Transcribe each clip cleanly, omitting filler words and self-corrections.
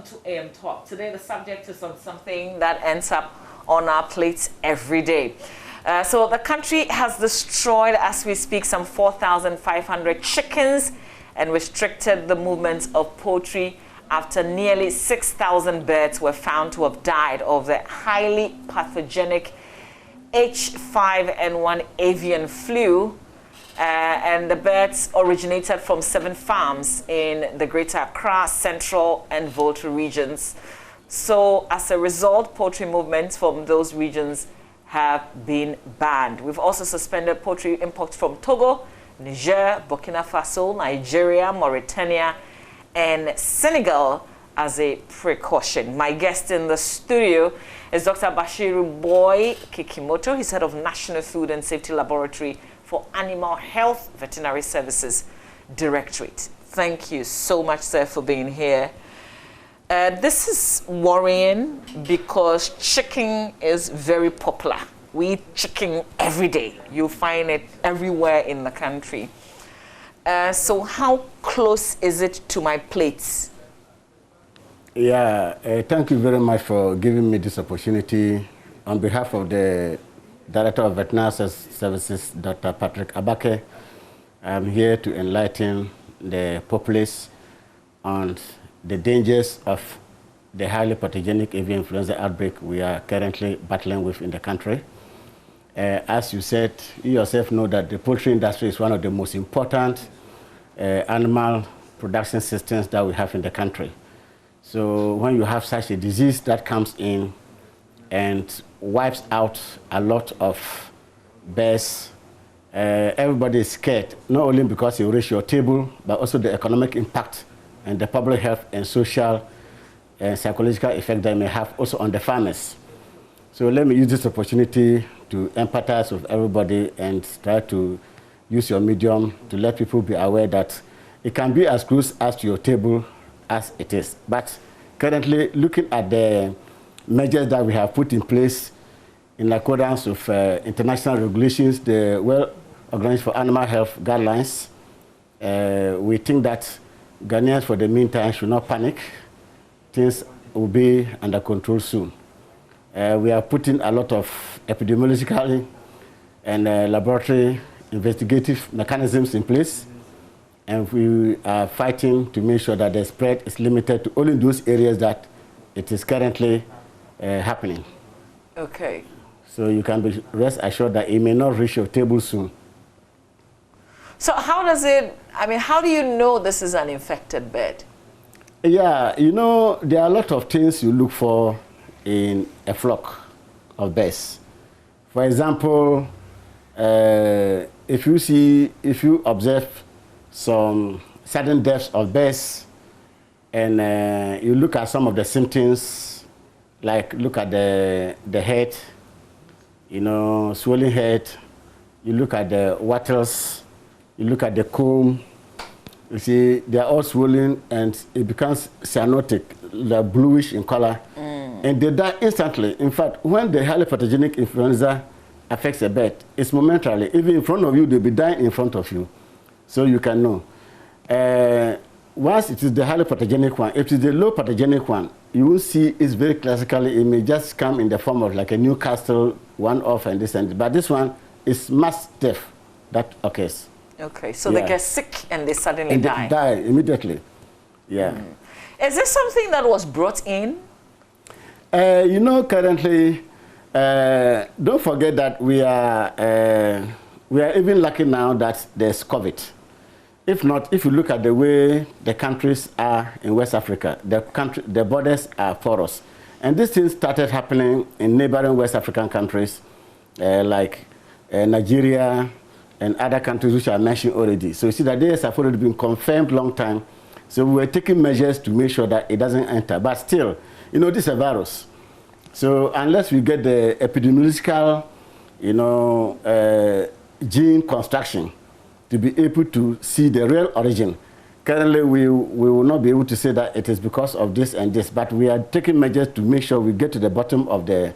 to AM Talk. Today the subject is on something that ends up on our plates every day. So the country has destroyed, as we speak, some 4,500 chickens and restricted the movement of poultry after nearly 6,000 birds were found to have died of the highly pathogenic H5N1 avian flu. And the birds originated from 7 farms in the Greater Accra, Central and Volta regions. So as a result, poultry movements from those regions have been banned. We've also suspended poultry imports from Togo, Niger, Burkina Faso, Nigeria, Mauritania, and Senegal as a precaution. My guest in the studio is Dr. Bashiru Boy Kikimoto. He's head of National Food and Safety Laboratory for Animal Health Veterinary Services Directorate. Thank you so much, sir, for being here. This is worrying because chicken is very popular. We eat chicken every day. You find it everywhere in the country. So how close is it to my plates? Yeah, thank you very much for giving me this opportunity. On behalf of the Director of Veterinary Services, Dr. Patrick Abake, I'm here to enlighten the populace on the dangers of the highly pathogenic avian influenza outbreak we are currently battling with in the country. As you said, you yourself know that the poultry industry is one of the most important animal production systems that we have in the country. So when you have such a disease that comes in and wipes out a lot of birds, everybody is scared, not only because you reach your table, but also the economic impact and the public health and social and psychological effect that may have also on the farmers. So let me use this opportunity to empathize with everybody and try to use your medium to let people be aware that it can be as close as to your table as it is. But currently, looking at the measures that we have put in place in accordance with international regulations, the World Organization for Animal Health guidelines, we think that Ghanaians, for the meantime, should not panic. Things will be under control soon. We are putting a lot of epidemiological and laboratory investigative mechanisms in place, and we are fighting to make sure that the spread is limited to only those areas that it is currently happening. Okay. So you can be rest assured that it may not reach your table soon. So how does it, how do you know this is an infected bird? Yeah, you know, there are a lot of things you look for in a flock of birds. For example, if you observe some sudden deaths of birds and you look at some of the symptoms, like look at the head, you know, swelling head, you look at the wattles, you look at the comb, you see they are all swollen and it becomes cyanotic, they're bluish in color, and they die instantly. In fact, when the highly pathogenic influenza affects a bird, it's momentarily. Even in front of you, they'll be dying in front of you. So you can know. Once it is the highly pathogenic one, if it is the low pathogenic one, you will see it's very classically, it may just come in the form of like a Newcastle one-off and this and that. But this one is mass death that occurs. Okay, so they get sick and they suddenly die. They die immediately. Yeah. Is this something that was brought in? You know, currently, don't forget that we are even lucky now that there's COVID. If not, if you look at the way the countries are in West Africa, the borders are porous. And this thing started happening in neighboring West African countries like Nigeria and other countries which I mentioned already. So you see that they have already been confirmed long time. So we were taking measures to make sure that it doesn't enter. But still, you know, this is a virus. So unless we get the epidemiological, you know, gene construction to be able to see the real origin, currently we will not be able to say that it is because of this and this, but we are taking measures to make sure we get to the bottom of the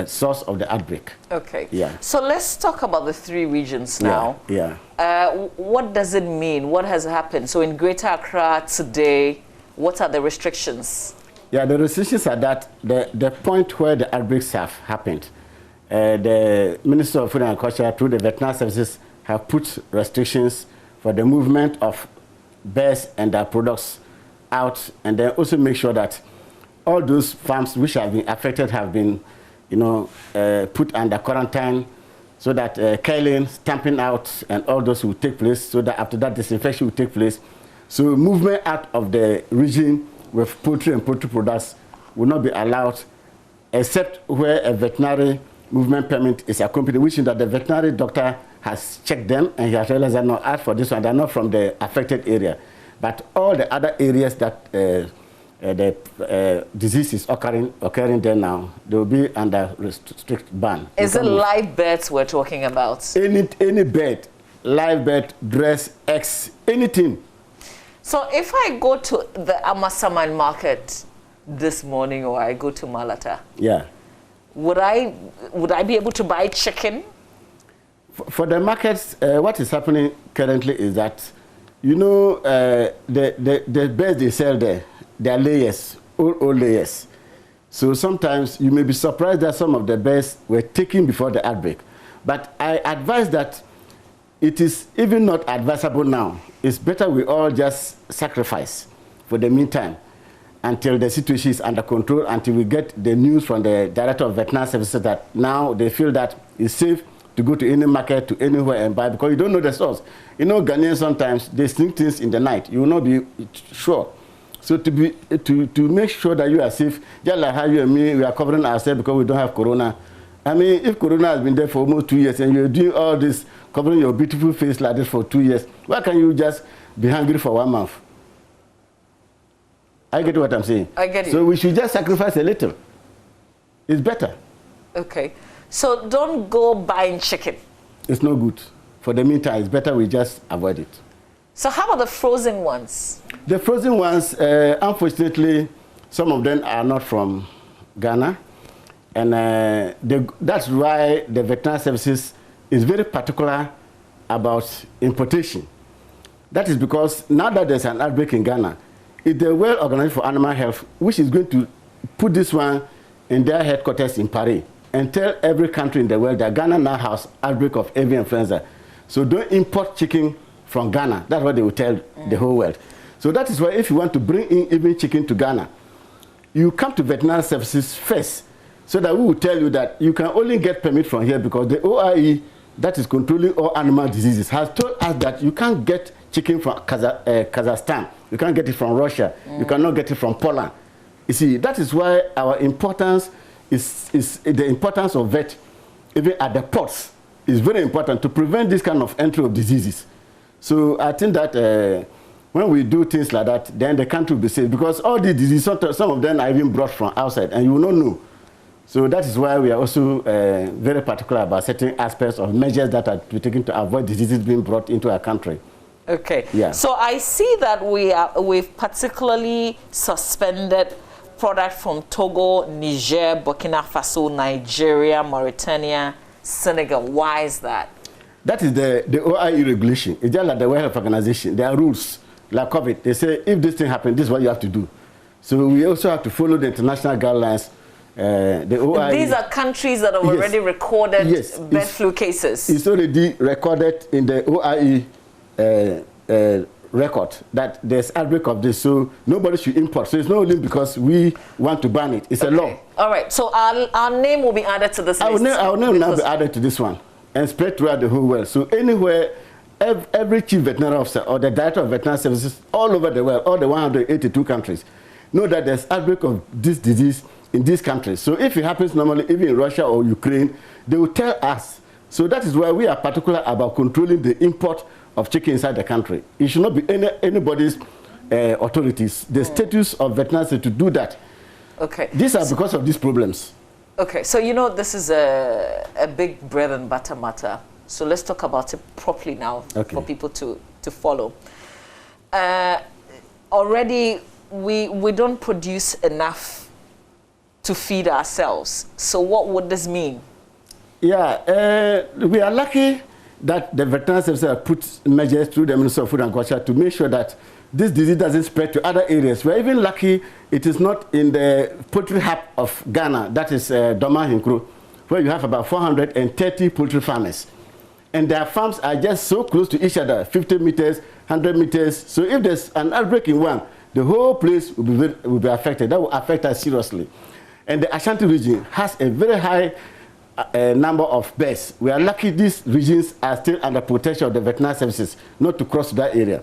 source of the outbreak. Okay. Yeah. So let's talk about the 3 regions now. Yeah. What does it mean? What has happened? So in Greater Accra today, What are the restrictions? Yeah, the restrictions are that the point where the outbreaks have happened, the Minister of Food and Agriculture, through the veterinary services, have put restrictions for the movement of birds and their products out, and then also make sure that all those farms which have been affected have been, put under quarantine, so that killing, stamping out, and all those will take place, so that after that disinfection will take place. So movement out of the region with poultry and poultry products will not be allowed, except where a veterinary movement permit is accompanied, which means that the veterinary doctor has checked them and he has realized that no, as for this one, they're not from the affected area. But all the other areas that the disease is occurring there now, they will be under strict ban. Is it live birds we're talking about? Any bird, live bird, dress, eggs, anything. So if I go to the Amasaman market this morning, or I go to Malata, yeah, would I be able to buy chicken? For the markets, what is happening currently is that, the birds they sell there, they are layers, old layers. So sometimes you may be surprised that some of the birds were taken before the outbreak. But I advise that it is even not advisable now. It's better we all just sacrifice for the meantime until the situation is under control, until we get the news from the Director of Veterinary Services that now they feel that it's safe to go to any market, to anywhere and buy, because you don't know the source. Ghanaians sometimes, they sneak things in the night. You will not be sure. So to make sure that you are safe, just like how you and me, we are covering ourselves because we don't have corona. I mean, if corona has been there for almost 2 years and you're doing all this, covering your beautiful face like this for 2 years, why can't you just be hungry for 1 month? I get what I'm saying. I get it. So we should just sacrifice a little. It's better. Okay. So don't go buying chicken. It's no good. For the meantime, it's better we just avoid it. So how about the frozen ones? The frozen ones, unfortunately, some of them are not from Ghana. And that's why the veterinary services is very particular about importation. That is because now that there's an outbreak in Ghana, it's the World Organization for Animal Health, which is going to put this one in their headquarters in Paris and tell every country in the world that Ghana now has outbreak of avian influenza. So don't import chicken from Ghana. That's what they will tell the whole world. So that is why if you want to bring in even chicken to Ghana, you come to veterinary services first, so that we will tell you that you can only get permit from here because the OIE, that is controlling all animal diseases, has told us that you can't get chicken from Kazakhstan. You can't get it from Russia. You cannot get it from Poland. You see, that is why our importance is the importance of vet, even at the ports, is very important to prevent this kind of entry of diseases. So I think that when we do things like that, then the country will be safe, because all these diseases, some of them are even brought from outside, and you will not know. So that is why we are also very particular about certain aspects of measures that are to be taken to avoid diseases being brought into our country. Okay. Yeah. So I see that we've particularly suspended products from Togo, Niger, Burkina Faso, Nigeria, Mauritania, Senegal. Why is that? That is the OIE regulation. It's just like the World Health Organization. There are rules, like COVID. They say if this thing happens, this is what you have to do. So we also have to follow the international guidelines. The OIE, these are countries that have already recorded bird flu cases. It's already recorded in the OIE record that there's outbreak of this, so nobody should import. So it's not only because we want to ban it, it's a law. All right, so our name will be added to this list. Our name will now be added to this one and spread throughout the whole world. So anywhere, every chief veterinary officer or the director of veterinary services all over the world, all the 182 countries, know that there's outbreak of this disease in these countries. So if it happens normally, even in Russia or Ukraine, they will tell us. So that is why we are particular about controlling the import of chicken inside the country. It should not be anybody's authorities. The status of veterinary to do that. Okay. These are because of these problems. Okay, so this is a big bread and butter matter. So let's talk about it properly now for people to follow. Already, we don't produce enough to feed ourselves. So what would this mean? Yeah, we are lucky that the veterinary services have put measures through the Ministry of Food and Agriculture to make sure that this disease doesn't spread to other areas. We're even lucky it is not in the poultry hub of Ghana, that is Doma Hinkro, where you have about 430 poultry farmers. And their farms are just so close to each other, 50 meters, 100 meters. So if there's an outbreak in one, the whole place will be affected. That will affect us seriously. And the Ashanti region has a very high number of birds. We are lucky these regions are still under protection of the veterinary services, not to cross that area.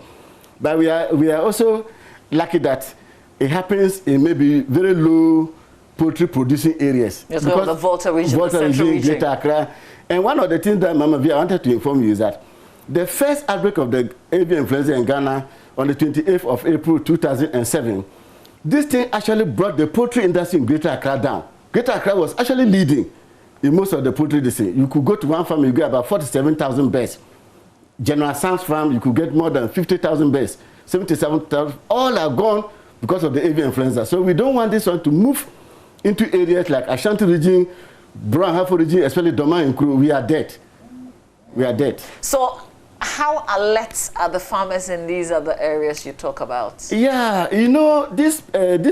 But we are also lucky that it happens in maybe very low poultry producing areas. Yes, because the Volta region, the central region. Greater Accra. And one of the things that Mama V, I wanted to inform you is that the first outbreak of the avian influenza in Ghana on the 28th of April 2007, this thing actually brought the poultry industry in Greater Accra down. Greater Accra was actually leading in most of the poultry disease. You could go to one farm, you get about 47,000 birds. General Sam's farm, you could get more than 50,000 birds, 77,000. All are gone because of the avian influenza. So we don't want this one to move into areas like Ashanti region, Brown Hafo region, especially Doma and Kru. We are dead. We are dead. So how alert are the farmers in these other areas you talk about? Yeah, you know, this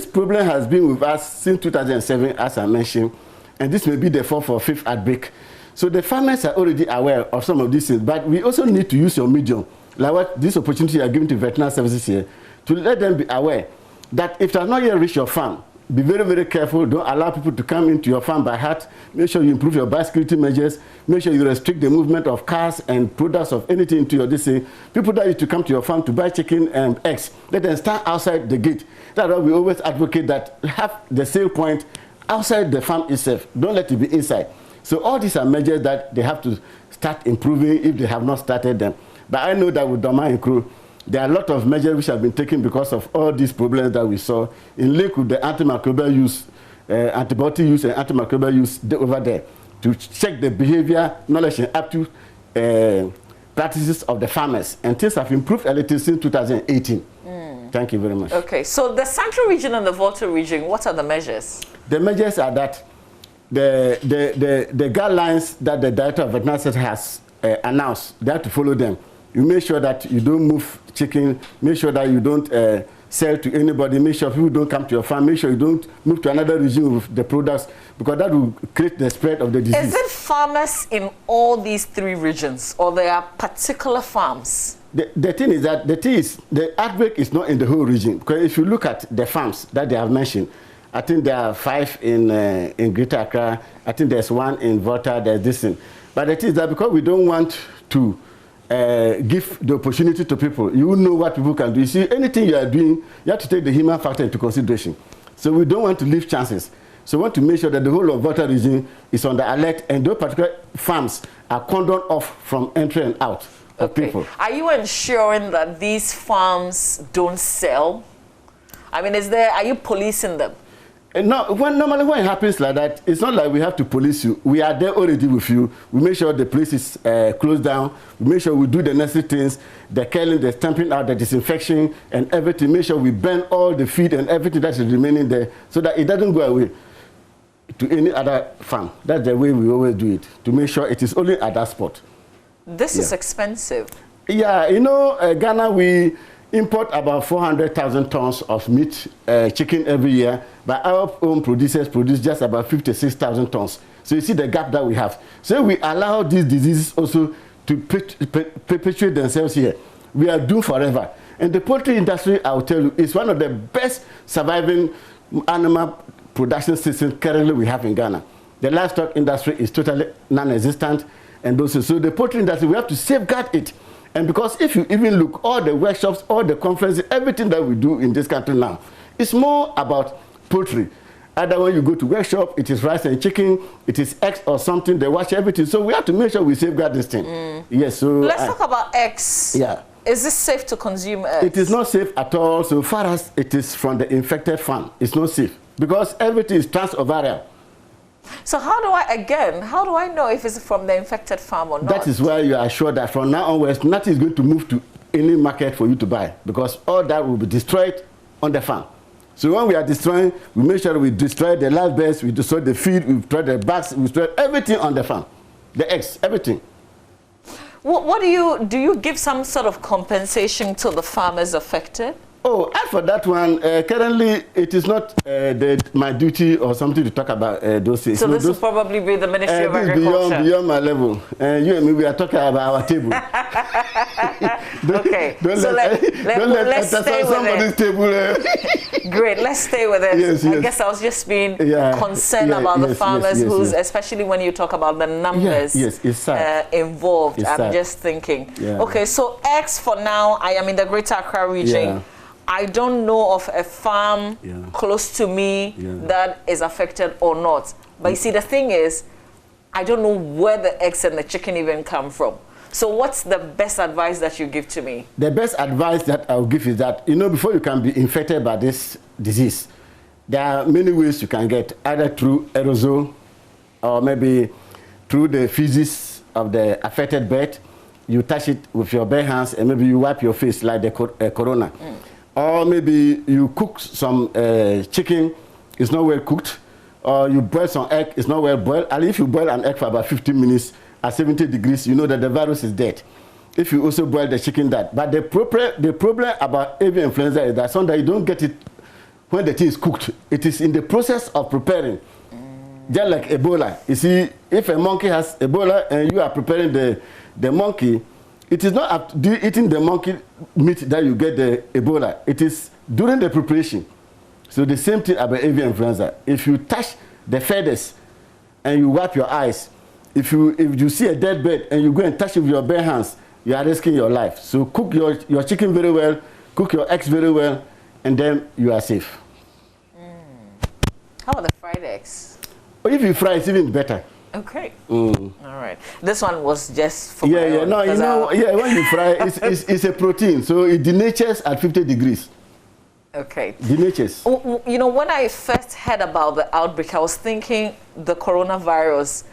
problem has been with us since 2007, as I mentioned, and this may be the fourth or fifth outbreak. So the farmers are already aware of some of these things, but we also need to use your medium, like what this opportunity you are giving to veterinary services here, to let them be aware that if they have not yet reached your farm, be very, very careful. Don't allow people to come into your farm by heart. Make sure you improve your biosecurity measures. Make sure you restrict the movement of cars and products of anything into your DC. People that used to come to your farm to buy chicken and eggs, let them stand outside the gate. That's why we always advocate that have the sale point outside the farm itself. Don't let it be inside. So all these are measures that they have to start improving if they have not started them. But I know that with Doma and Crew, there are a lot of measures which have been taken because of all these problems that we saw in link with the antimicrobial use, antibiotic use and antimicrobial use over there to check the behavior, knowledge, and up to practices of the farmers. And things have improved a little since 2018. Thank you very much. Okay, so the central region and the Volta region, what are the measures? The measures are that the guidelines that the Director of Veterinary Services has announced, they have to follow them. You make sure that you don't move chicken, make sure that you don't sell to anybody, make sure people don't come to your farm, make sure you don't move to another region with the products, because that will create the spread of the disease. Is it farmers in all these three regions, or there are particular farms? The thing is that the outbreak is not in the whole region, because if you look at the farms that they have mentioned, I think there are 5 in Greater Accra, I think there's 1 in Volta, there's this thing. But the thing is that because we don't want to give the opportunity to people, you know what people can do. You see, anything you are doing, you have to take the human factor into consideration. So we don't want to leave chances. So we want to make sure that the whole of Volta region is on the alert, and those particular farms are cordoned off from entry and out of people. Are you ensuring that these farms don't sell? I mean, are you policing them? No, normally when it happens like that, it's not like we have to police you. We are there already with you. We make sure the place is closed down. We make sure we do the necessary things, the killing, the stamping out, the disinfection, and everything. Make sure we burn all the feed and everything that is remaining there so that it doesn't go away to any other farm. That's the way we always do it, to make sure it is only at that spot. This is expensive. Yeah, you know, Ghana, we import about 400,000 tons of meat, chicken every year, but our own producers produce just about 56,000 tons. So you see the gap that we have. So we allow these diseases also to perpetuate themselves here. We are doomed forever. And the poultry industry, I will tell you, is one of the best surviving animal production systems currently we have in Ghana. The livestock industry is totally non-existent. And also, so the poultry industry, we have to safeguard it. And because if you even look, all the workshops, all the conferences, everything that we do in this country now, it's more about poultry. Either when you go to workshop, it is rice and chicken, it is eggs or something, they watch everything. So we have to make sure we safeguard this thing. Yes, so... Let's talk about eggs. Yeah. Is it safe to consume eggs? It is not safe at all, so far as it is from the infected farm. It's not safe, because everything is trans-ovarian. So how do I know if it's from the infected farm or not? That is why you are sure that from now onwards, nothing is going to move to any market for you to buy, because all that will be destroyed on the farm. So when we are destroying, we make sure we destroy the live birds, we destroy the feed, we destroy the bags, we destroy everything on the farm. The eggs, everything. What do you give some sort of compensation to the farmers affected? Oh, as for that one, currently it is not my duty or something to talk about those things. So this will probably be the Ministry of Agriculture. Beyond my level. You and me, we are talking about our table. Okay, so let's stay with it. Table. Great, let's stay with it. Yes, I guess I was just being concerned about the farmers, especially when you talk about the numbers involved. I'm just thinking. Okay, so X for now, I am in the Greater Accra region. I don't know of a farm close to me that is affected or not. But you see, the thing is, I don't know where the eggs and the chicken even come from. So what's the best advice that you give to me? The best advice that I'll give is that, before you can be infected by this disease, there are many ways you can get, either through aerosol or maybe through the feces of the affected bird. You touch it with your bare hands and maybe you wipe your face like the corona. Or maybe you cook some chicken, it's not well cooked. Or you boil some egg, it's not well boiled. And if you boil an egg for about 15 minutes at 70 degrees, you know that the virus is dead. If you also boil the chicken, that. But the problem about avian influenza is that sometimes you don't get it when the thing is cooked. It is in the process of preparing. Just like Ebola. You see, if a monkey has Ebola and you are preparing the monkey, it is not after eating the monkey meat that you get the Ebola. It is during the preparation. So the same thing about avian influenza. If you touch the feathers and you wipe your eyes, if you see a dead bird and you go and touch it with your bare hands, you are risking your life. So cook your chicken very well, cook your eggs very well, and then you are safe. How about the fried eggs? Or if you fry, it's even better. Okay. All right. This one was just for my own, when you fry, it's a protein, so it denatures at 50 degrees. Okay. Denatures. When I first heard about the outbreak, I was thinking the coronavirus,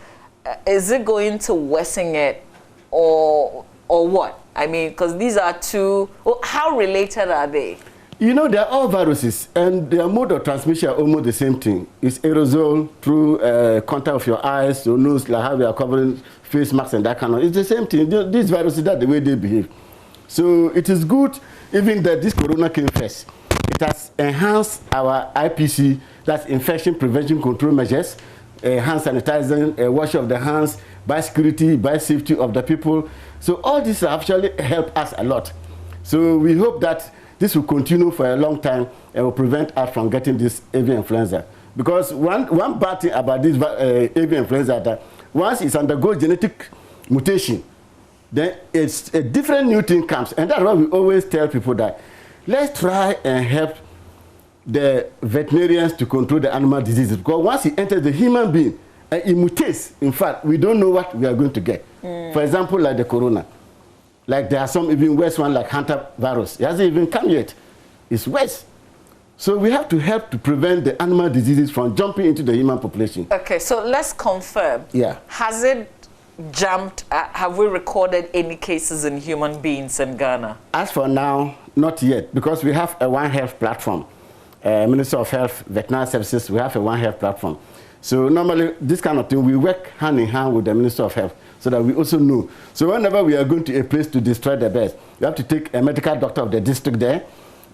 is it going to worsen it or what? I mean, because these are two, how related are they? They're all viruses, and their mode of transmission are almost the same thing. It's aerosol through contact of your eyes, your nose, like how we are covering face masks and that kind of. It's the same thing. These viruses, that's the way they behave. So it is good, even that this corona came first. It has enhanced our IPC, that's infection prevention control measures, hand sanitizing, wash of the hands, biosecurity, biosafety of the people. So all this actually helped us a lot. So we hope that this will continue for a long time and will prevent us from getting this avian influenza. Because one bad thing about this avian influenza is that once it undergoes genetic mutation, then it's a different new thing comes. And that's why we always tell people that let's try and help the veterinarians to control the animal diseases. Because once it enters the human being and it mutates, in fact, we don't know what we are going to get. For example, like the corona. Like there are some even worse one like hantavirus. It hasn't even come yet. It's worse. So we have to help to prevent the animal diseases from jumping into the human population. Okay, so let's confirm. Yeah. Has it jumped? Have we recorded any cases in human beings in Ghana? As for now, not yet, because we have a One Health platform. Minister of Health, Veterinary Services, we have a One Health platform. So normally, this kind of thing, we work hand in hand with the Minister of Health so that we also know. So whenever we are going to a place to destroy the birds, we have to take a medical doctor of the district there,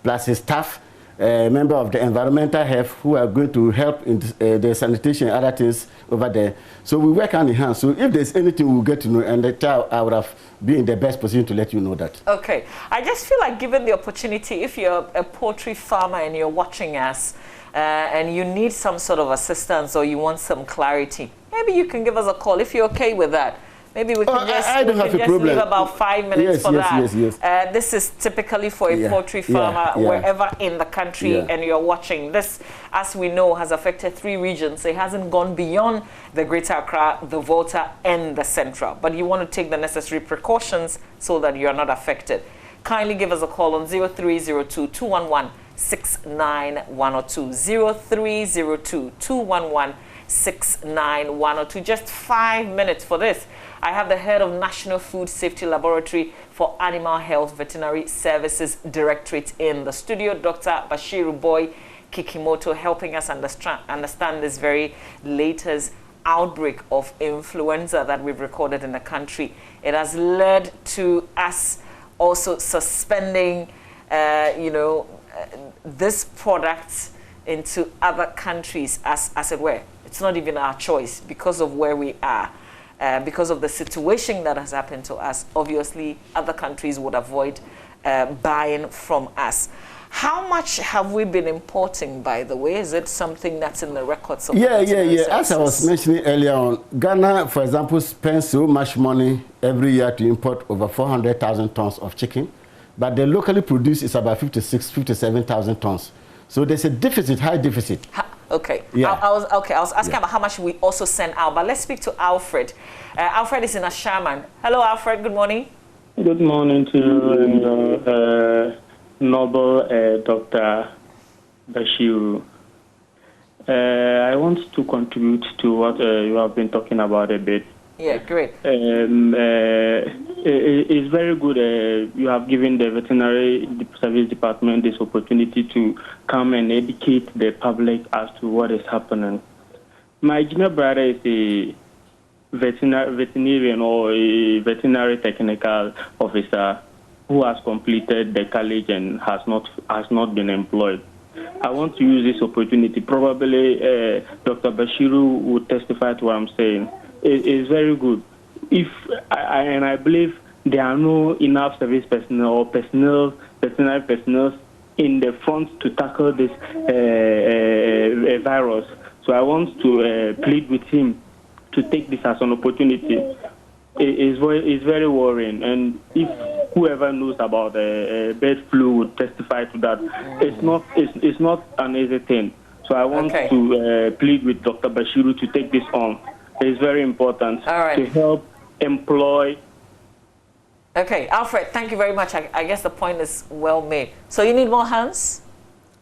plus his staff, a member of the environmental health who are going to help in the sanitation and other things over there. So we work hand in hand. So if there's anything, we'll get to know, and I would have been in the best position to let you know that. Okay. I just feel like given the opportunity, if you're a poultry farmer and you're watching us, and you need some sort of assistance or you want some clarity, maybe you can give us a call if you're okay with that. Maybe we can just leave about 5 minutes for that. Yes. This is typically for a poultry farmer wherever in the country and you're watching. This, as we know, has affected 3 regions. It hasn't gone beyond the Greater Accra, the Volta, and the Central. But you want to take the necessary precautions so that you're not affected. Kindly give us a call on 0302-211-6912. 0302-211-6912. Just 5 minutes for this. I have the head of National Food Safety Laboratory for Animal Health Veterinary Services Directorate in the studio, Dr. Bashiru Boy Kikimoto, helping us understand this very latest outbreak of influenza that we've recorded in the country. It has led to us also suspending, this product into other countries, as it were. It's not even our choice because of where we are. Because of the situation that has happened to us, obviously other countries would avoid buying from us. How much have we been importing, by the way? Is it something that's in the records of Yeah. As I was mentioning earlier on, Ghana, for example, spends so much money every year to import over 400,000 tons of chicken, but the locally produced is about 57,000 tons. So there's a deficit, high deficit. Okay. Yeah. I was asking about how much we also send out, but let's speak to Alfred. Alfred is in Ashaman. Hello, Alfred. Good morning. Good morning to you, Noble Dr. Bashir. I want to contribute to what you have been talking about a bit. Yeah, great. It's very good you have given the veterinary service department this opportunity to come and educate the public as to what is happening. My junior brother is a veterinarian or a veterinary technical officer who has completed the college and has not been employed. I want to use this opportunity. Probably Dr. Bashiru would testify to what I'm saying. It is very good. I believe there are no enough service personnel or veterinary personnel in the front to tackle this virus. So I want to plead with him to take this as an opportunity. It's very worrying, and if whoever knows about bird flu would testify to that. It's not an easy thing. So I want to plead with Dr. Bashiru to take this on. It's very important to help employ. Okay, Alfred, thank you very much. I guess the point is well made. So you need more hands?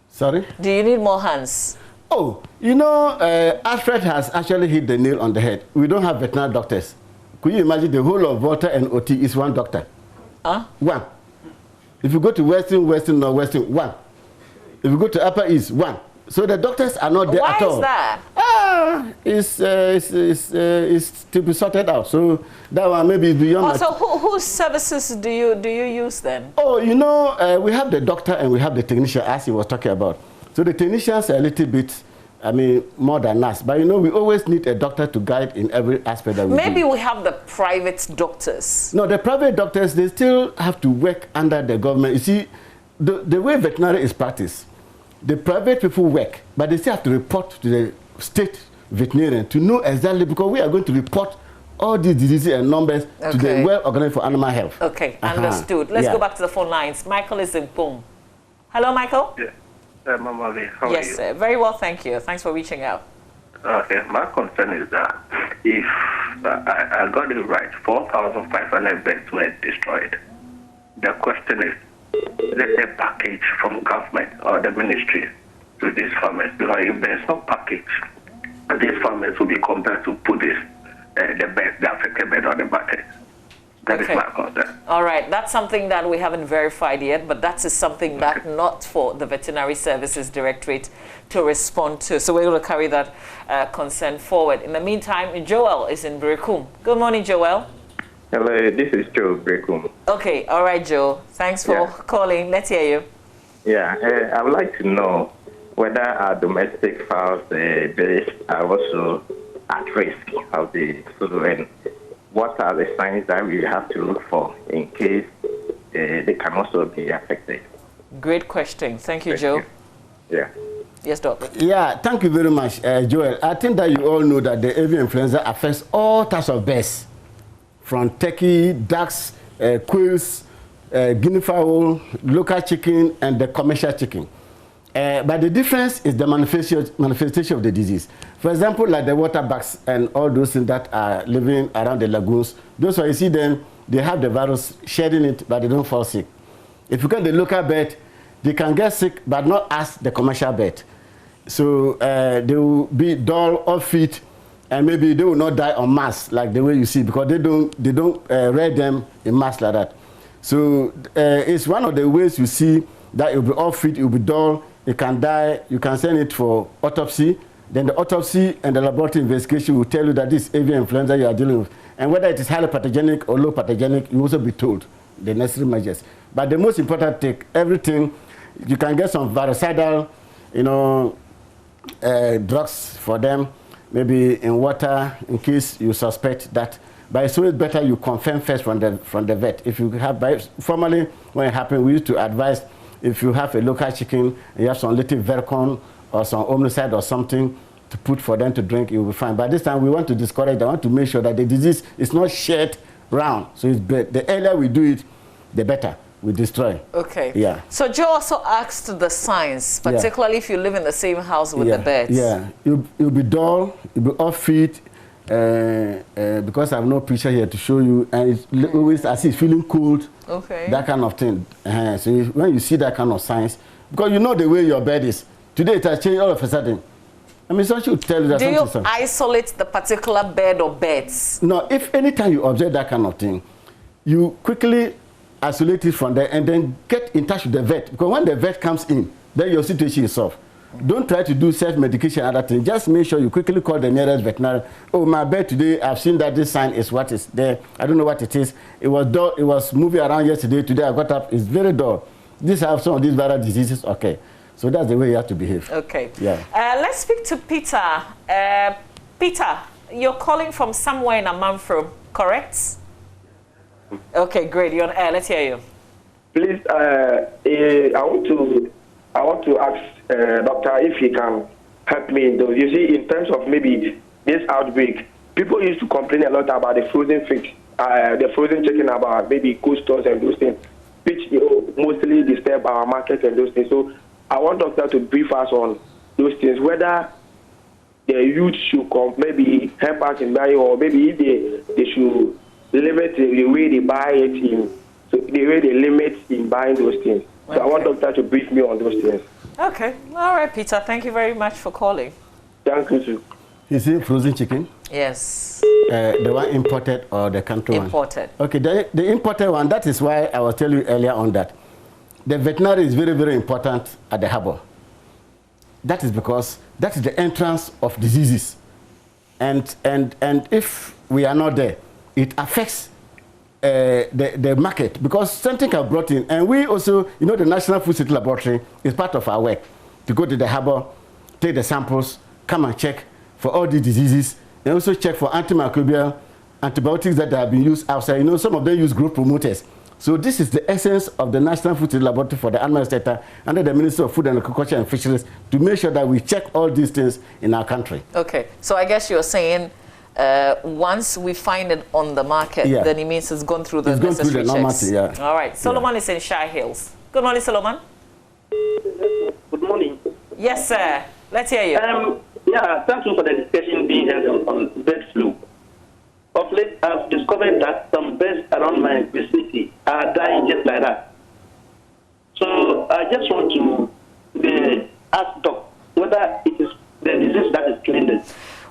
Sorry? Do you need more hands? Oh, Alfred has actually hit the nail on the head. We don't have veterinary doctors. Could you imagine the whole of Volta and OT is one doctor? Huh? One. If you go to Western, Northwestern, one. If you go to Upper East, one. So the doctors are not there at all. Why is that? It's to be sorted out. So that one maybe is beyond. So whose services do you use then? Oh, we have the doctor and we have the technician, as he was talking about. So the technicians are a little bit, more than us. But we always need a doctor to guide in every aspect that we do. Maybe we have the private doctors. No, the private doctors, they still have to work under the government. You see, the way veterinary is practiced, the private people work, but they still have to report to the state veterinarian to know exactly, because we are going to report all these diseases and numbers to the well-organized for animal health. Okay, understood. Let's go back to the phone lines. Michael is in Pum. Hello, Michael. Yeah. Mama Lee, how are you? Yes, sir. Very well, thank you. Thanks for reaching out. Okay, my concern is that if I got it right, 4,500 beds were destroyed. The question is there a package from government or the ministry to these farmers? Because if there's no package, these farmers will be compelled to put the African bed on the market. That is my concern. All right, that's something that we haven't verified yet, but that is something that not for the Veterinary Services Directorate to respond to. So we're going to carry that concern forward. In the meantime, Joel is in Brekum. Good morning, Joel. Hello, this is Joe Brekum. Okay, all right, Joe. Thanks for calling. Let's hear you. Yeah, I would like to know whether our domestic fowls birds are also at risk of the flu, and what are the signs that we have to look for in case they can also be affected? Great question. Thank you, Joe. Yeah. Yes, Doc. Yeah, thank you very much, Joel. I think that you all know that the avian influenza affects all types of birds, from turkey, ducks, quails, guinea fowl, local chicken, and the commercial chicken. But the difference is the manifestation of the disease. For example, like the water bugs and all those things that are living around the lagoons, those where you see them, they have the virus shedding it, but they don't fall sick. If you get the local bird, they can get sick, but not as the commercial bird. So they will be dull or fit, and maybe they will not die en masse like the way you see, because they don't rear them in mass like that. So it's one of the ways you see that it will be all fit, it will be dull, it can die, you can send it for autopsy, Then the autopsy and the laboratory investigation will tell you that this avian influenza you are dealing with. And whether it is highly pathogenic or low pathogenic, you also be told the necessary measures. But the most important thing, everything, you can get some virucidal, drugs for them, maybe in water, in case you suspect that. But it's always better you confirm first from the vet. If you have, formerly when it happened, we used to advise if you have a local chicken, and you have some little vercon or some omnicide or something to put for them to drink, you'll be fine. But this time we want to discourage, I want to make sure that the disease is not shared round. So it's the earlier we do it, the better we destroy. Okay. Yeah. So Joe also asked the signs, particularly if you live in the same house with the birds. Yeah. You'll be dull, you'll be off feet, because I have no picture here to show you, and it's always as if feeling cold. Okay. That kind of thing. So when you see that kind of signs, because you know the way your bed is. Today it has changed all of a sudden. I mean, someone should tell you that. Do you isolate the particular bed or beds? No, if anytime you observe that kind of thing, you quickly isolate it from there and then get in touch with the vet. Because when the vet comes in, then your situation is solved. Don't try to do self-medication and other things. Just make sure you quickly call the nearest veterinarian. Oh, my bed today, I've seen that this sign is what is there. I don't know what it is. It was dull. It was moving around yesterday. Today I got up. It's very dull. These have some of these viral diseases. Okay. So that's the way you have to behave. Okay. Yeah. Let's speak to Peter. Peter, you're calling from somewhere in Amanfro, correct? Okay, great. You're on air. Let's hear you. Please, I want to ask doctor if he can help me in those. You see, in terms of maybe this outbreak, people used to complain a lot about the frozen fish, the frozen chicken, about maybe cold stores and those things, which mostly disturb our market and those things. So I want doctor to brief us on those things, whether the youth should maybe help us in buying, or maybe if they should limit the way they buy it in, so the way they limit in buying those things. So I want doctor to brief me on those things. Okay. All right, Peter. Thank you very much for calling. Thank you, too. Is it frozen chicken? Yes. The one imported or the country one? Imported. Okay, the imported one, that is why I was telling you earlier on that the veterinary is very, very important at the harbour. That is because that is the entrance of diseases. And if we are not there, it affects the market, because something are brought in. And we also, the National Food Safety Laboratory is part of our work to go to the harbour, take the samples, come and check for all these diseases, and also check for antimicrobial antibiotics that have been used outside. Some of them use growth promoters. So this is the essence of the National Food Safety Laboratory for the animal sector under the Ministry of Food and Agriculture and Fisheries, to make sure that we check all these things in our country. Okay, so I guess you're saying once we find it on the market, then it means it's gone through the necessary checks. Yeah. All right, Solomon is in Shire Hills. Good morning, Solomon. Good morning. Yes, sir. Let's hear you. Yeah, thank you for the discussion being held on bird flu. Of late, I've discovered that some birds around my vicinity are dying just like that. So I just want to ask Doc whether it is the disease that is killing them.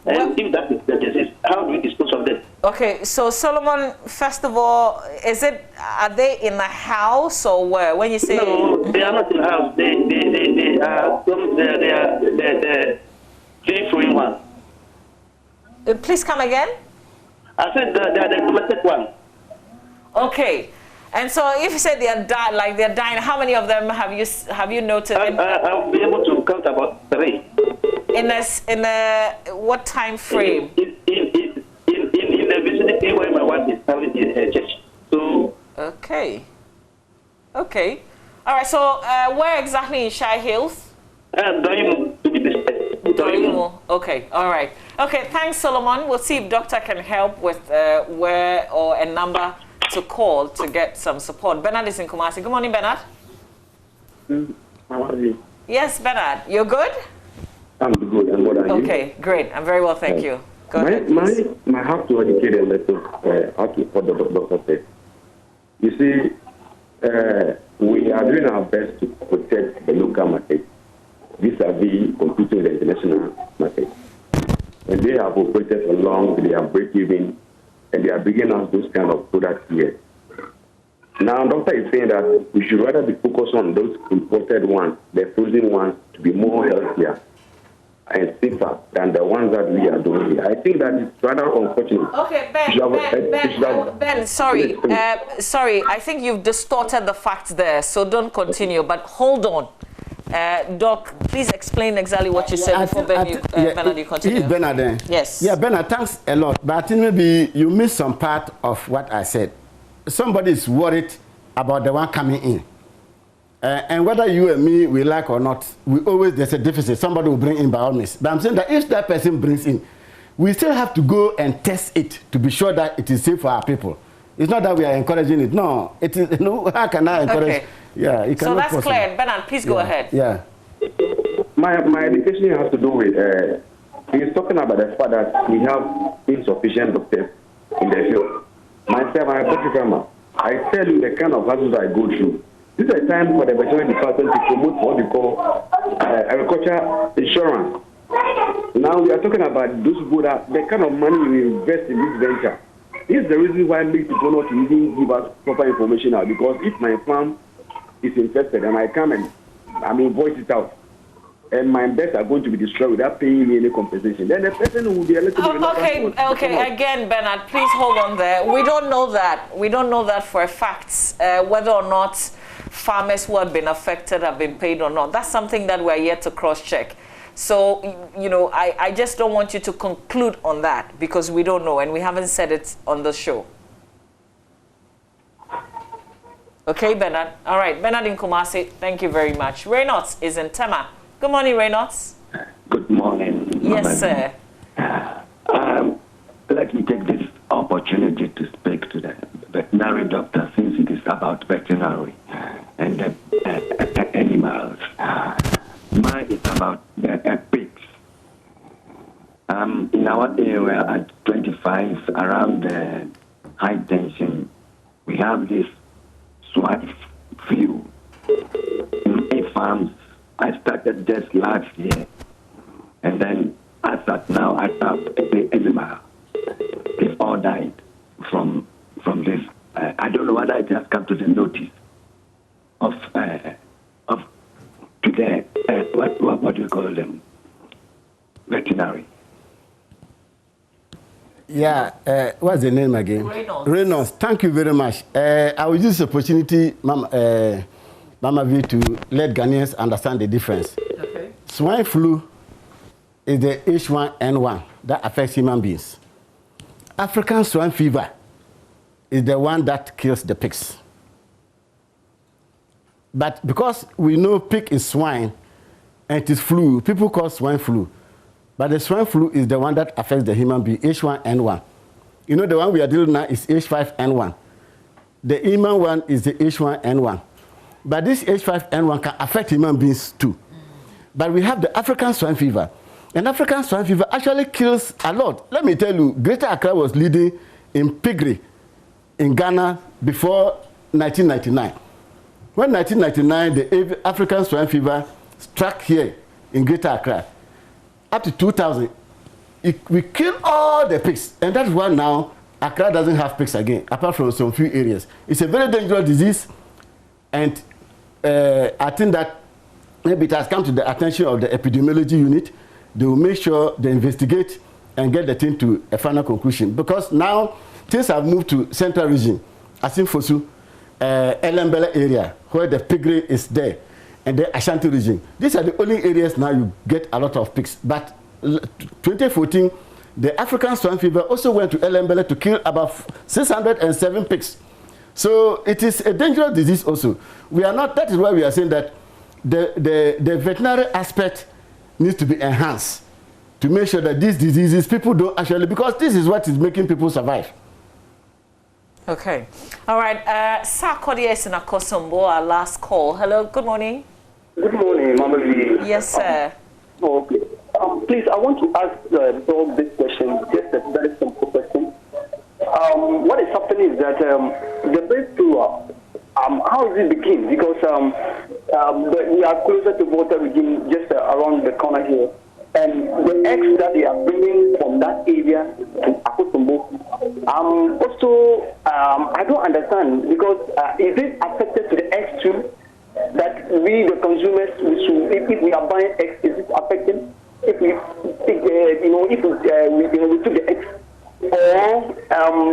And if that is the disease, how do we dispose of them? Okay, so Solomon, first of all, are they in a house or where? When you say no, they are not in a house. They are free one. Please come again. I said they are the domestic one. Okay, and so if you said they're dying, how many of them have you noted? I'll be able to count about 3. In a what time frame? In the vicinity where my wife is having a church. So. Okay. All right. So where exactly in Shire Hills? Doimo, to be precise. Doimo. Okay. All right. Okay. Thanks, Solomon. We'll see if doctor can help with where or a number to call to get some support. Bernard is in Kumasi. Good morning, Bernard. How are you? Yes, Bernard. You're good? I'm good. And what are you? Okay, great. I'm very well, thank you. Go ahead, please. My have to educate a little how to what the doctor said. You see, we are doing our best to protect the local market vis-a-vis competing with the international market. And they have operated for long, they are break-even, and they are bringing us those kind of products here. Now, doctor is saying that we should rather be focused on those imported ones, the frozen ones, to be more healthier. and safer than the ones that we are doing here. I think that it's rather unfortunate. Okay, Ben, sorry. Sorry, I think you've distorted the facts there, so don't continue, but hold on. Doc, please explain exactly what you said before Bernard, you continue. Bernard, yes. Yeah, Bernard, thanks a lot, but I think maybe you missed some part of what I said. Somebody is worried about the one coming in. And whether you and me, we like or not, there's a deficit. Somebody will bring in by all means. But I'm saying that if that person brings in, we still have to go and test it to be sure that it is safe for our people. It's not that we are encouraging it. No, it is. No, how can I encourage? Okay. Yeah, it so that's clear. Bernard, please go ahead. Yeah. My education has to do with, he's talking about the fact that we have insufficient doctors in the field. Myself, I'm a poultry farmer. I tell you the kind of hassles I go through. This is a time for the veterinary department to promote what we call agriculture insurance. Now we are talking about those people that the kind of money we invest in this venture. This is the reason why many people not even give us proper information now. Because if my farm is infested and I come and voice it out, and my bets are going to be destroyed without paying me any compensation, then the person will be eligible. Okay. Again, Bernard, please hold on there. We don't know that. We don't know that for a fact, whether or not farmers who have been affected have been paid or not. That's something that we're yet to cross-check. So, I just don't want you to conclude on that because we don't know and we haven't said it on the show. Okay, Bernard. All right, Bernard in Kumasi, thank you very much. Reynolds is in Tema. Good morning, Reynolds. Good morning. Yes, sir. Let me take this opportunity to speak to the veterinary doctor since it is about veterinary and the animals. Mine is about the pigs. In our area at 25, around the high tension, we have this swine flu. In 8 farms, I started just last year, and then as at now, I have the animal. They all died from this. I don't know whether it has come to the notice of to the what do you call them? Veterinary. Yeah, what's the name again? Reynolds. Thank you very much. I will use this opportunity, Mama V, to let Ghanaians understand the difference. Okay. Swine flu is the H1N1 that affects human beings. African swine fever is the one that kills the pigs. But because we know pig is swine and it is flu, people call swine flu. But the swine flu is the one that affects the human being, H1N1. You know, the one we are dealing now is H5N1. The human one is the H1N1. But this H5N1 can affect human beings too. But we have the African swine fever. And African swine fever actually kills a lot. Let me tell you, Greater Accra was leading in piggery in Ghana before 1999. When 1999, the African swine fever struck here in Greater Accra, up to 2000, we killed all the pigs. And that's why now Accra doesn't have pigs again, apart from some few areas. It's a very dangerous disease. And I think that maybe it has come to the attention of the epidemiology unit. They will make sure they investigate and get the thing to a final conclusion. Because now things have moved to central region, Asin Fosu, Elembele area, where the piggery is there, and the Ashanti region. These are the only areas now you get a lot of pigs. But 2014, the African swine fever also went to Elembele to kill about 607 pigs. So it is a dangerous disease also. We are not, that is why we are saying that the veterinary aspect needs to be enhanced to make sure that these diseases, people don't actually, because this is what is making people survive. Okay. All right. Sarkodie is in Akosombo, our last call. Hello, good morning. Good morning, Mama V. Yes, sir. Okay. Please, I want to ask Dog this question, just a very simple question. What is happening is that the breakthrough, how does it begin? Because we are closer to water region, just around the corner here. And the eggs that they are bringing from that area to Akosombo, also, I don't understand, because is it affected to the eggs too? That we, the consumers, if we are buying eggs, is it affecting? if we took the eggs or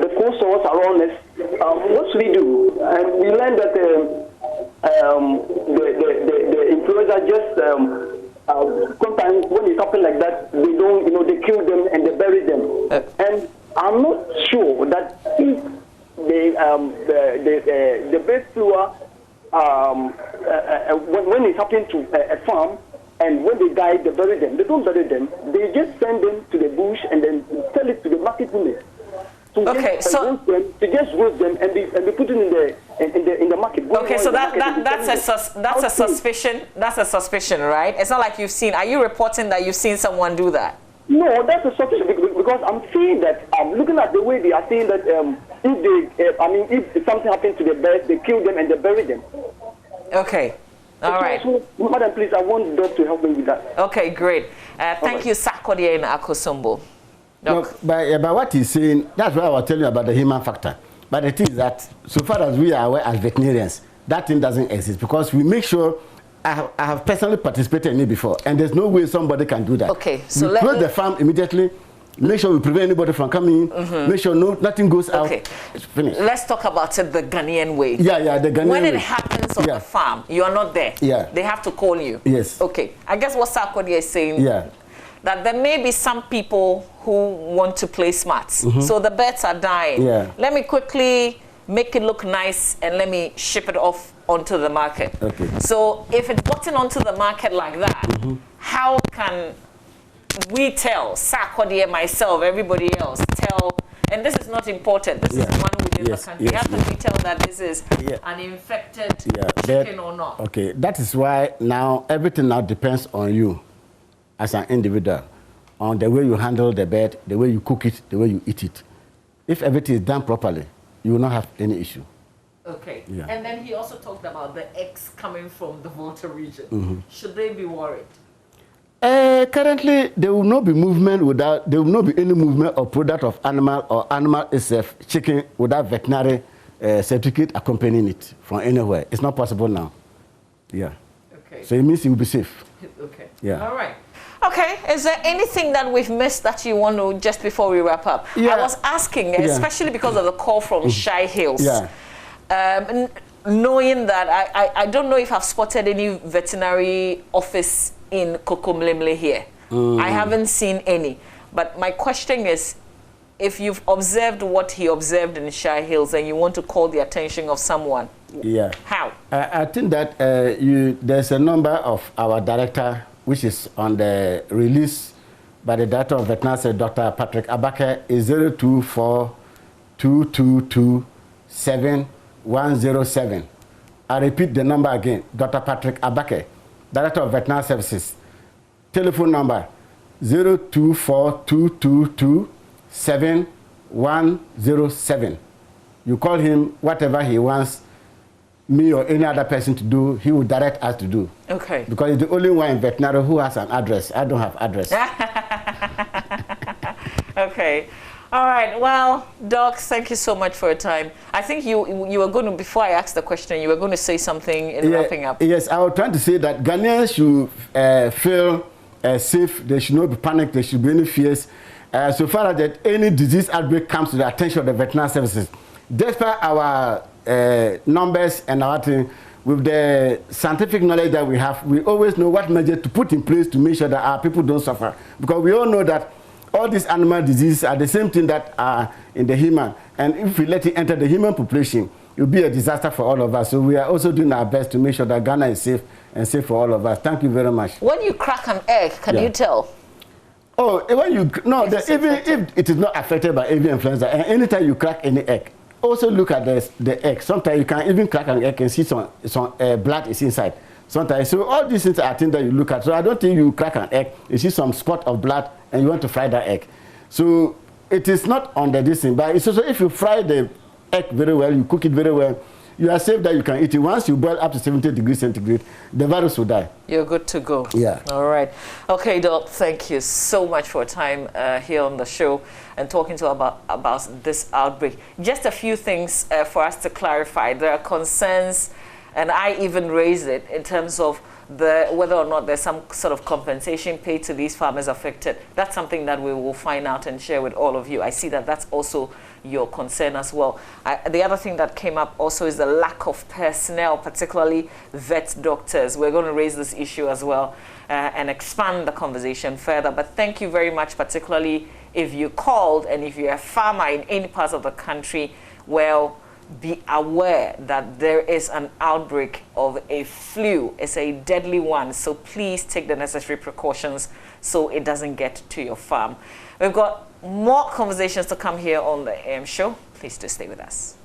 the cold sores around us, what should we do? And we learned that the influenza just sometimes when it happens like that, they don't, they kill them and they bury them. And I'm not sure that if the bird flu, when it's happening to a farm, and when they die, they bury them. They don't bury them. They just send them to the bush and then sell it to the market women. To just roast them and be put it in the market. Okay, so that's a suspicion. That's a suspicion, right? It's not like you've seen. Are you reporting that you've seen someone do that? No, that's a suspicion because I'm seeing that. I'm looking at the way they are saying that if something happens to the birds, they kill them and they bury them. Okay. All right. So, Madam, please, I want Doc to help me with that. Okay, great. Thank you, Sarkodie and Akosombo. No, but what he's saying, that's why I was telling you about the human factor. But the thing is that, so far as we are aware as veterinarians, that thing doesn't exist because we make sure, I have personally participated in it before, and there's no way somebody can do that. Okay, so we close the farm immediately, make sure we prevent anybody from coming in, make sure nothing goes out. Okay, it's finished. Let's talk about it the Ghanaian way. Yeah, the Ghanaian way. When it happens on the farm, you are not there. Yeah. They have to call you. Yes. Okay, I guess what Sarkodie is saying, that there may be some people who want to play smart. So the birds are dying. Yeah. Let me quickly make it look nice and let me ship it off onto the market. Okay. So if it's gotten onto the market like that, how can we tell, Sarkodie, myself, everybody else, and this is not important, this is one within the country. How can we tell that this is an infected chicken or not? Okay, that is why now everything now depends on you as an individual, on the way you handle the bird, the way you cook it, the way you eat it. If everything is done properly, you will not have any issue. Okay. Yeah. And then he also talked about the eggs coming from the Volta region. Should they be worried? Currently, there will not be movement there will not be any movement or product of animal or animal itself, chicken, without veterinary certificate accompanying it from anywhere. It's not possible now. Yeah. Okay. So it means it will be safe. Okay. Yeah. All right. Okay, is there anything that we've missed that you want to, just before we wrap up? I was asking, especially because of the call from Shy Hills, knowing that I don't know if I've spotted any veterinary office in Kokomlemle here. I haven't seen any. But my question is, if you've observed what he observed in Shy Hills and you want to call the attention of someone, how? I think that there's a number of our director which is on the release by the Director of Veterinary, Dr. Patrick Abake, is 024-222-7107. I repeat the number again, Dr. Patrick Abake, Director of Veterinary Services. Telephone number 024-222-7107. You call him, whatever he wants me or any other person to do, he will direct us to do. Okay. Because he's the only one in veterinary who has an address. I don't have address. Okay. All right. Well, Doc, thank you so much for your time. I think you were going to, before I asked the question, you were going to say something in wrapping up. Yes, I was trying to say that Ghanaians should feel safe. They should not be panicked. There should be any fears. So far as that any disease outbreak comes to the attention of the veterinary services, despite our numbers and our thing, with the scientific knowledge that we have, we always know what measures to put in place to make sure that our people don't suffer. Because we all know that all these animal diseases are the same thing that are in the human. And if we let it enter the human population, it will be a disaster for all of us. So we are also doing our best to make sure that Ghana is safe and safe for all of us. Thank you very much. When you crack an egg, can you tell? Oh, when you, no, even if it is not affected by avian influenza, and anytime you crack any egg, also look at the egg. Sometimes you can even crack an egg and see some blood is inside. Sometimes, so all these things are things that you look at. So I don't think you crack an egg, you see some spot of blood, and you want to fry that egg. So it is not under this thing, but it's also if you fry the egg very well, you cook it very well, you are safe that you can eat it. Once you boil up to 70 degrees centigrade, the virus will die. You're good to go. Yeah. All right. Okay, Doc, thank you so much for your time here on the show and talking to about this outbreak. Just a few things for us to clarify. There are concerns And I even raised it in terms of whether or not there's some sort of compensation paid to these farmers affected. That's something that we will find out and share with all of you. I see that that's also your concern as well. The other thing that came up also is the lack of personnel, particularly vet doctors. We're going to raise this issue as well and expand the conversation further. But thank you very much, particularly if you called and if you're a farmer in any part of the country. Well, be aware that there is an outbreak of a flu. It's a deadly one, so please take the necessary precautions so it doesn't get to your farm. We've got more conversations to come here on the AM show. Please do stay with us.